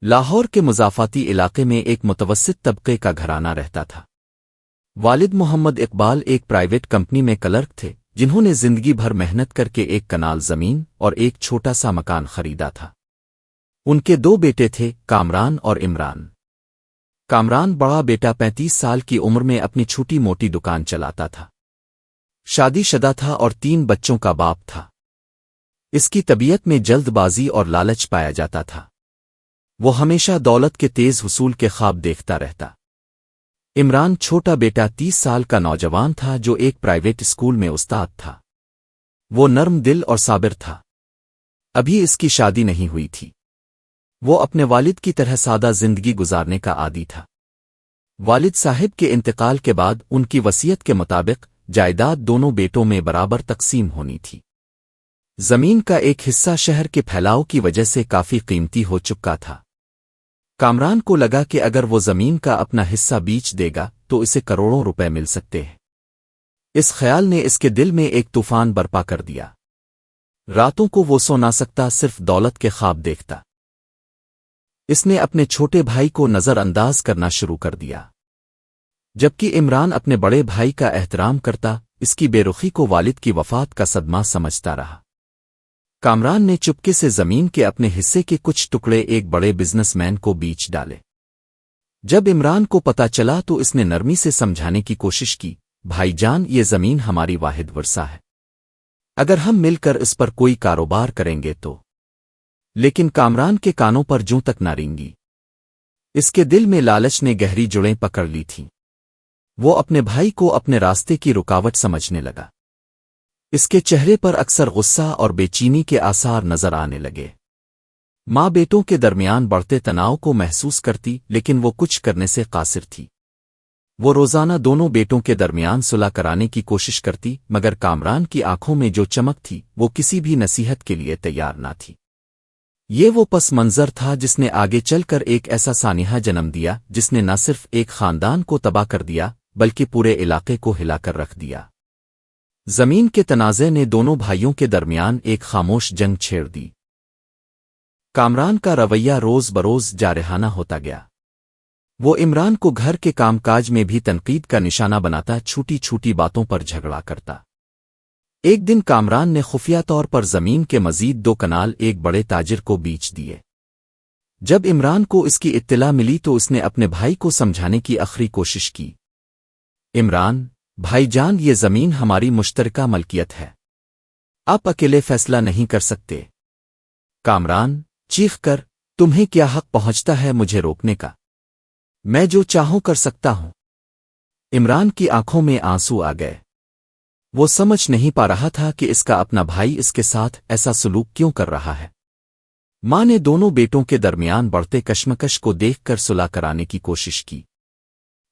لاہور کے مضافاتی علاقے میں ایک متوسط طبقے کا گھرانہ رہتا تھا۔ والد محمد اقبال ایک پرائیویٹ کمپنی میں کلرک تھے، جنہوں نے زندگی بھر محنت کر کے ایک کنال زمین اور ایک چھوٹا سا مکان خریدا تھا۔ ان کے دو بیٹے تھے، کامران اور عمران۔ کامران بڑا بیٹا 35 سال کی عمر میں اپنی چھوٹی موٹی دکان چلاتا تھا، شادی شدہ تھا اور 3 بچوں کا باپ تھا۔ اس کی طبیعت میں جلد بازی اور لالچ پایا جاتا تھا، وہ ہمیشہ دولت کے تیز حصول کے خواب دیکھتا رہتا۔ عمران چھوٹا بیٹا 30 سال کا نوجوان تھا جو ایک پرائیویٹ اسکول میں استاد تھا۔ وہ نرم دل اور صابر تھا، ابھی اس کی شادی نہیں ہوئی تھی۔ وہ اپنے والد کی طرح سادہ زندگی گزارنے کا عادی تھا۔ والد صاحب کے انتقال کے بعد ان کی وصیت کے مطابق جائیداد دونوں بیٹوں میں برابر تقسیم ہونی تھی۔ زمین کا ایک حصہ شہر کے پھیلاؤ کی وجہ سے کافی قیمتی ہو چکا تھا۔ کامران کو لگا کہ اگر وہ زمین کا اپنا حصہ بیچ دے گا تو اسے کروڑوں روپے مل سکتے ہیں۔ اس خیال نے اس کے دل میں ایک طوفان برپا کر دیا۔ راتوں کو وہ سو نہ سکتا، صرف دولت کے خواب دیکھتا۔ اس نے اپنے چھوٹے بھائی کو نظر انداز کرنا شروع کر دیا، جبکہ عمران اپنے بڑے بھائی کا احترام کرتا، اس کی بے رخی کو والد کی وفات کا صدمہ سمجھتا رہا۔ کامران نے چپکے سے زمین کے اپنے حصے کے کچھ ٹکڑے ایک بڑے بزنس مین کو بیچ ڈالے۔ جب عمران کو پتا چلا تو اس نے نرمی سے سمجھانے کی کوشش کی، بھائی جان، یہ زمین ہماری واحد ورثہ ہے، اگر ہم مل کر اس پر کوئی کاروبار کریں گے تو۔ لیکن کامران کے کانوں پر جوں تک نہ رینگی۔ اس کے دل میں لالچ نے گہری جڑیں پکڑ لی تھیں۔ وہ اپنے بھائی کو اپنے راستے کی رکاوٹ سمجھنے لگا۔ اس کے چہرے پر اکثر غصہ اور بے چینی کے آثار نظر آنے لگے۔ ماں بیٹوں کے درمیان بڑھتے تناؤ کو محسوس کرتی، لیکن وہ کچھ کرنے سے قاصر تھی۔ وہ روزانہ دونوں بیٹوں کے درمیان صلح کرانے کی کوشش کرتی، مگر کامران کی آنکھوں میں جو چمک تھی وہ کسی بھی نصیحت کے لیے تیار نہ تھی۔ یہ وہ پس منظر تھا جس نے آگے چل کر ایک ایسا سانحہ جنم دیا جس نے نہ صرف ایک خاندان کو تباہ کر دیا بلکہ پورے علاقے کو ہلا کر رکھ دیا۔ زمین کے تنازع نے دونوں بھائیوں کے درمیان ایک خاموش جنگ چھیڑ دی۔ کامران کا رویہ روز بروز جارحانہ ہوتا گیا۔ وہ عمران کو گھر کے کام کاج میں بھی تنقید کا نشانہ بناتا، چھوٹی چھوٹی باتوں پر جھگڑا کرتا۔ ایک دن کامران نے خفیہ طور پر زمین کے مزید 2 کنال ایک بڑے تاجر کو بیچ دیے۔ جب عمران کو اس کی اطلاع ملی تو اس نے اپنے بھائی کو سمجھانے کی آخری کوشش کی۔ عمران بھائی جان، یہ زمین ہماری مشترکہ ملکیت ہے، آپ اکیلے فیصلہ نہیں کر سکتے۔ کامران چیخ کر، تمہیں کیا حق پہنچتا ہے مجھے روکنے کا؟ میں جو چاہوں کر سکتا ہوں۔ عمران کی آنکھوں میں آنسو آ گئے۔ وہ سمجھ نہیں پا رہا تھا کہ اس کا اپنا بھائی اس کے ساتھ ایسا سلوک کیوں کر رہا ہے۔ ماں نے دونوں بیٹوں کے درمیان بڑھتے کشمکش کو دیکھ کر صلح کرانے کی کوشش کی۔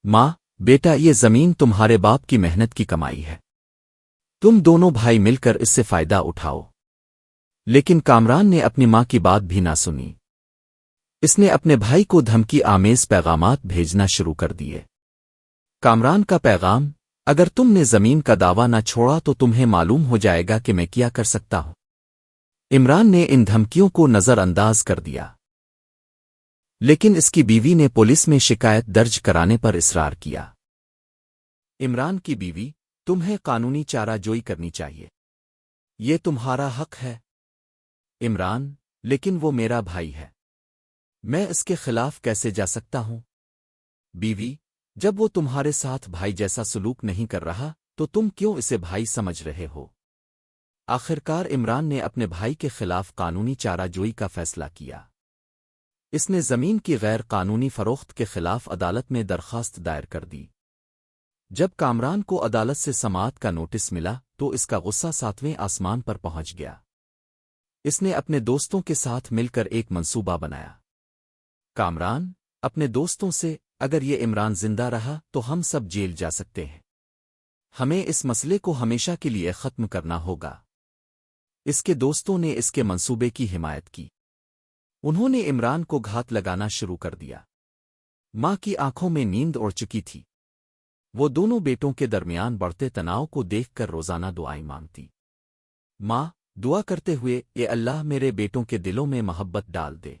ماں، بیٹا، یہ زمین تمہارے باپ کی محنت کی کمائی ہے، تم دونوں بھائی مل کر اس سے فائدہ اٹھاؤ۔ لیکن کامران نے اپنی ماں کی بات بھی نہ سنی۔ اس نے اپنے بھائی کو دھمکی آمیز پیغامات بھیجنا شروع کر دیے۔ کامران کا پیغام، اگر تم نے زمین کا دعویٰ نہ چھوڑا تو تمہیں معلوم ہو جائے گا کہ میں کیا کر سکتا ہوں۔ عمران نے ان دھمکیوں کو نظر انداز کر دیا، لیکن اس کی بیوی نے پولیس میں شکایت درج کرانے پر اصرار کیا۔ عمران کی بیوی، تمہیں قانونی چارہ جوئی کرنی چاہیے، یہ تمہارا حق ہے۔ عمران، لیکن وہ میرا بھائی ہے، میں اس کے خلاف کیسے جا سکتا ہوں؟ بیوی، جب وہ تمہارے ساتھ بھائی جیسا سلوک نہیں کر رہا تو تم کیوں اسے بھائی سمجھ رہے ہو؟ آخرکار عمران نے اپنے بھائی کے خلاف قانونی چارہ جوئی کا فیصلہ کیا۔ اس نے زمین کی غیر قانونی فروخت کے خلاف عدالت میں درخواست دائر کر دی۔ جب کامران کو عدالت سے سماعت کا نوٹس ملا تو اس کا غصہ 7ویں آسمان پر پہنچ گیا۔ اس نے اپنے دوستوں کے ساتھ مل کر ایک منصوبہ بنایا۔ کامران اپنے دوستوں سے، اگر یہ عمران زندہ رہا تو ہم سب جیل جا سکتے ہیں، ہمیں اس مسئلے کو ہمیشہ کے لیے ختم کرنا ہوگا۔ اس کے دوستوں نے اس کے منصوبے کی حمایت کی۔ انہوں نے عمران کو گھات لگانا شروع کر دیا۔ ماں کی آنکھوں میں نیند اڑ چکی تھی۔ وہ دونوں بیٹوں کے درمیان بڑھتے تناؤ کو دیکھ کر روزانہ دعائیں مانگتی۔ ماں دعا کرتے ہوئے، اے اللہ، میرے بیٹوں کے دلوں میں محبت ڈال دے۔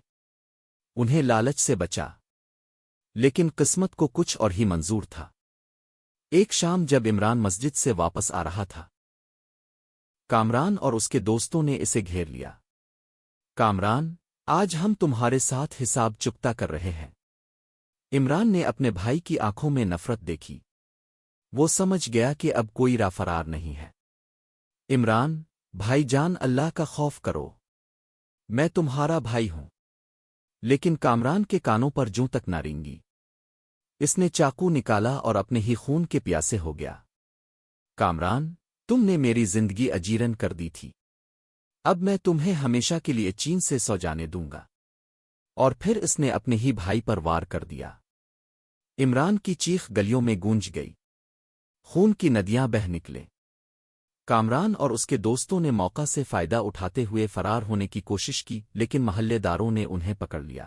انہیں لالچ سے بچا، لیکن قسمت کو کچھ اور ہی منظور تھا۔ ایک شام جب عمران مسجد سے واپس آ رہا تھا، کامران اور اس کے دوستوں نے اسے گھیر لیا۔ کامران، آج ہم تمہارے ساتھ حساب چکتا کر رہے ہیں۔ عمران نے اپنے بھائی کی آنکھوں میں نفرت دیکھی۔ وہ سمجھ گیا کہ اب کوئی راہ فرار نہیں ہے۔ عمران بھائی جان، اللہ کا خوف کرو، میں تمہارا بھائی ہوں۔ لیکن کامران کے کانوں پر جوں تک نہ رینگی۔ اس نے چاقو نکالا اور اپنے ہی خون کے پیاسے ہو گیا۔ کامران، تم نے میری زندگی اجیرن کر دی تھی، اب میں تمہیں ہمیشہ کے لیے چین سے سو جانے دوں گا۔ اور پھر اس نے اپنے ہی بھائی پر وار کر دیا۔ عمران کی چیخ گلیوں میں گونج گئی، خون کی ندیاں بہہ نکلے۔ کامران اور اس کے دوستوں نے موقع سے فائدہ اٹھاتے ہوئے فرار ہونے کی کوشش کی، لیکن محلے داروں نے انہیں پکڑ لیا۔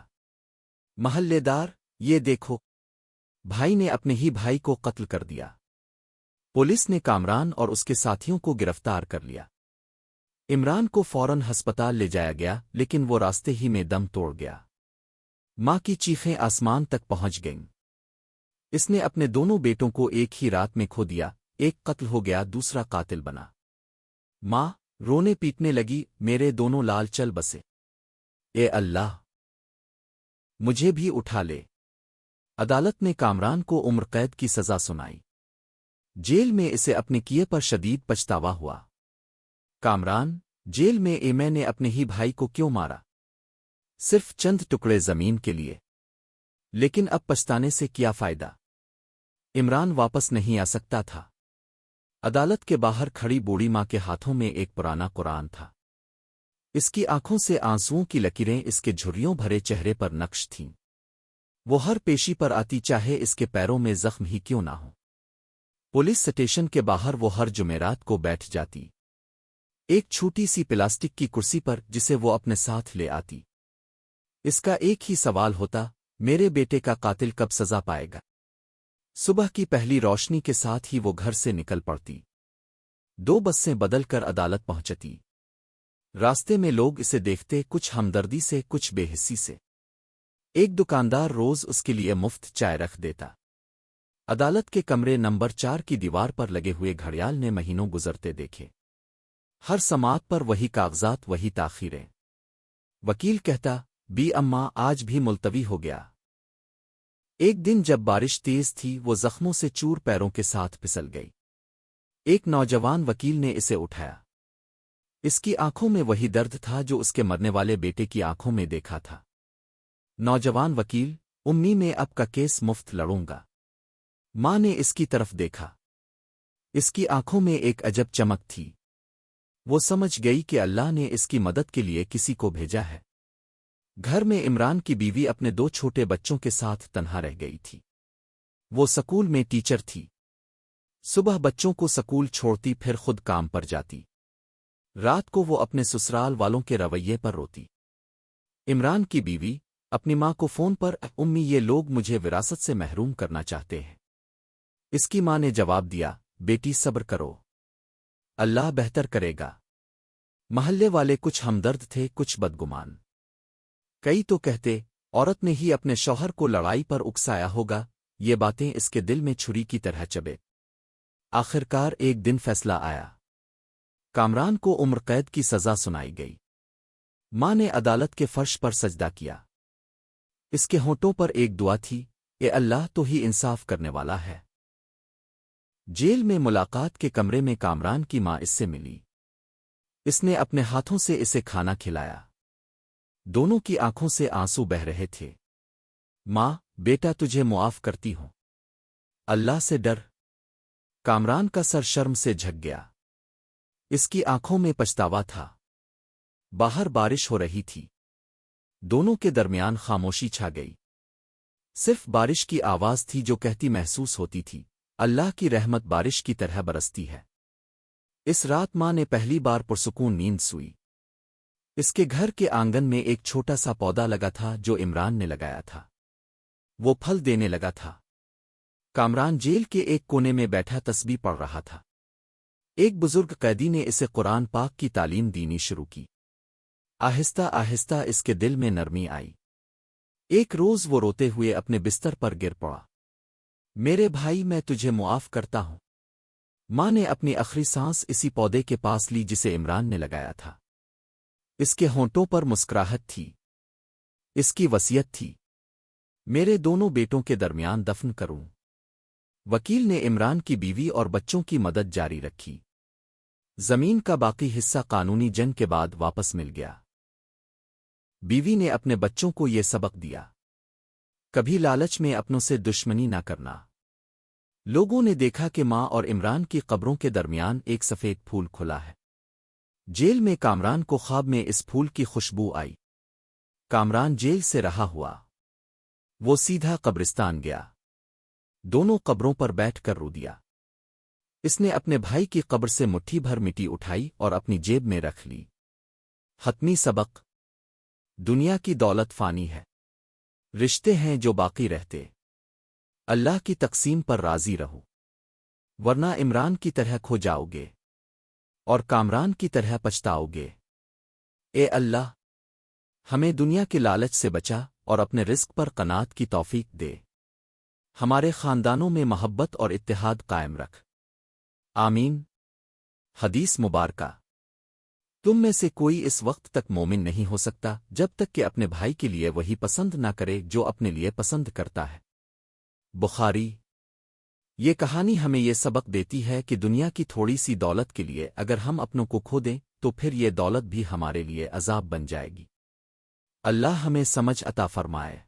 محلے دار، یہ دیکھو، بھائی نے اپنے ہی بھائی کو قتل کر دیا۔ پولیس نے کامران اور اس کے ساتھیوں کو گرفتار کر لیا۔ عمران کو فوراً ہسپتال لے جایا گیا، لیکن وہ راستے ہی میں دم توڑ گیا۔ ماں کی چیخیں آسمان تک پہنچ گئیں۔ اس نے اپنے دونوں بیٹوں کو ایک ہی رات میں کھو دیا، ایک قتل ہو گیا، دوسرا قاتل بنا۔ ماں رونے پیٹنے لگی، میرے دونوں لال چل بسے، اے اللہ، مجھے بھی اٹھا لے۔ عدالت نے کامران کو عمر قید کی سزا سنائی۔ جیل میں اسے اپنے کیے پر شدید پچھتاوا ہوا۔ کامران، جیل میں میں نے اپنے ہی بھائی کو کیوں مارا؟ صرف چند ٹکڑے زمین کے لیے۔ لیکن اب پچھتانے سے کیا فائدہ؟ عمران واپس نہیں آ سکتا تھا۔ عدالت کے باہر کھڑی بوڑھی ماں کے ہاتھوں میں ایک پرانا قرآن تھا۔ اس کی آنکھوں سے آنسوؤں کی لکیریں اس کے جھریوں بھرے چہرے پر نقش تھیں۔ وہ ہر پیشی پر آتی، چاہے اس کے پیروں میں زخم ہی کیوں نہ ہو۔ پولیس اسٹیشن کے باہر وہ ہر جمعرات کو بیٹھ جاتی، ایک چھوٹی سی پلاسٹک کی کرسی پر جسے وہ اپنے ساتھ لے آتی۔ اس کا ایک ہی سوال ہوتا، میرے بیٹے کا قاتل کب سزا پائے گا؟ صبح کی پہلی روشنی کے ساتھ ہی وہ گھر سے نکل پڑتی۔ 2 بسیں بدل کر عدالت پہنچتی۔ راستے میں لوگ اسے دیکھتے، کچھ ہمدردی سے، کچھ بے حسی سے۔ ایک دکاندار روز اس کے لیے مفت چائے رکھ دیتا۔ عدالت کے کمرے نمبر 4 کی دیوار پر لگے ہوئے گھڑیال نے مہینوں گزرتے دیکھے۔ ہر سماعت پر وہی کاغذات، وہی تاخیریں۔ وکیل کہتا، بی اماں آج بھی ملتوی ہو گیا۔ ایک دن جب بارش تیز تھی، وہ زخموں سے چور پیروں کے ساتھ پھسل گئی۔ ایک نوجوان وکیل نے اسے اٹھایا۔ اس کی آنکھوں میں وہی درد تھا جو اس کے مرنے والے بیٹے کی آنکھوں میں دیکھا تھا۔ نوجوان وکیل، امی میں اب کا کیس مفت لڑوں گا۔ ماں نے اس کی طرف دیکھا۔ اس کی آنکھوں میں ایک عجب چمک تھی۔ وہ سمجھ گئی کہ اللہ نے اس کی مدد کے لیے کسی کو بھیجا ہے۔ گھر میں عمران کی بیوی اپنے 2 چھوٹے بچوں کے ساتھ تنہا رہ گئی تھی۔ وہ سکول میں ٹیچر تھی۔ صبح بچوں کو سکول چھوڑتی، پھر خود کام پر جاتی۔ رات کو وہ اپنے سسرال والوں کے رویے پر روتی۔ عمران کی بیوی اپنی ماں کو فون پر، امی یہ لوگ مجھے وراثت سے محروم کرنا چاہتے ہیں۔ اس کی ماں نے جواب دیا، بیٹی صبر کرو، اللہ بہتر کرے گا۔ محلے والے کچھ ہمدرد تھے، کچھ بدگمان۔ کئی تو کہتے، عورت نے ہی اپنے شوہر کو لڑائی پر اکسایا ہوگا۔ یہ باتیں اس کے دل میں چھری کی طرح چبے۔ آخرکار ایک دن فیصلہ آیا۔ کامران کو عمر قید کی سزا سنائی گئی۔ ماں نے عدالت کے فرش پر سجدہ کیا۔ اس کے ہونٹوں پر ایک دعا تھی، اے اللہ تو ہی انصاف کرنے والا ہے۔ جیل میں ملاقات کے کمرے میں کامران کی ماں اس سے ملی۔ اس نے اپنے ہاتھوں سے اسے کھانا کھلایا۔ دونوں کی آنکھوں سے آنسو بہہ رہے تھے۔ ماں، بیٹا تجھے معاف کرتی ہوں، اللہ سے ڈر۔ کامران کا سر شرم سے جھک گیا۔ اس کی آنکھوں میں پچھتاوا تھا۔ باہر بارش ہو رہی تھی۔ دونوں کے درمیان خاموشی چھا گئی۔ صرف بارش کی آواز تھی جو کہتی محسوس ہوتی تھی، اللہ کی رحمت بارش کی طرح برستی ہے۔ اس رات ماں نے پہلی بار پرسکون نیند سوئی۔ اس کے گھر کے آنگن میں ایک چھوٹا سا پودا لگا تھا جو عمران نے لگایا تھا۔ وہ پھل دینے لگا تھا۔ کامران جیل کے ایک کونے میں بیٹھا تسبیح پڑھ رہا تھا۔ ایک بزرگ قیدی نے اسے قرآن پاک کی تعلیم دینی شروع کی۔ آہستہ آہستہ اس کے دل میں نرمی آئی۔ ایک روز وہ روتے ہوئے اپنے بستر پر گر پڑا۔ میرے بھائی، میں تجھے معاف کرتا ہوں۔ ماں نے اپنی آخری سانس اسی پودے کے پاس لی جسے عمران نے لگایا تھا۔ اس کے ہونٹوں پر مسکراہٹ تھی۔ اس کی وصیت تھی، میرے دونوں بیٹوں کے درمیان دفن کروں۔ وکیل نے عمران کی بیوی اور بچوں کی مدد جاری رکھی۔ زمین کا باقی حصہ قانونی جنگ کے بعد واپس مل گیا۔ بیوی نے اپنے بچوں کو یہ سبق دیا، کبھی لالچ میں اپنوں سے دشمنی نہ کرنا۔ لوگوں نے دیکھا کہ ماں اور عمران کی قبروں کے درمیان ایک سفید پھول کھلا ہے۔ جیل میں کامران کو خواب میں اس پھول کی خوشبو آئی۔ کامران جیل سے رہا ہوا، وہ سیدھا قبرستان گیا۔ دونوں قبروں پر بیٹھ کر رو دیا۔ اس نے اپنے بھائی کی قبر سے مٹھی بھر مٹی اٹھائی اور اپنی جیب میں رکھ لی۔ حتمی سبق: دنیا کی دولت فانی ہے، رشتے ہیں جو باقی رہتے۔ اللہ کی تقسیم پر راضی رہو، ورنہ عمران کی طرح کھو جاؤ گے اور کامران کی طرح پچھتاؤ گے۔ اے اللہ، ہمیں دنیا کے لالچ سے بچا اور اپنے رزق پر قناعت کی توفیق دے۔ ہمارے خاندانوں میں محبت اور اتحاد قائم رکھ، آمین۔ حدیث مبارکہ: تم میں سے کوئی اس وقت تک مومن نہیں ہو سکتا جب تک کہ اپنے بھائی کے لیے وہی پسند نہ کرے جو اپنے لیے پسند کرتا ہے۔ بخاری۔ یہ کہانی ہمیں یہ سبق دیتی ہے کہ دنیا کی تھوڑی سی دولت کے لیے اگر ہم اپنوں کو کھو دیں تو پھر یہ دولت بھی ہمارے لیے عذاب بن جائے گی۔ اللہ ہمیں سمجھ عطا فرمائے۔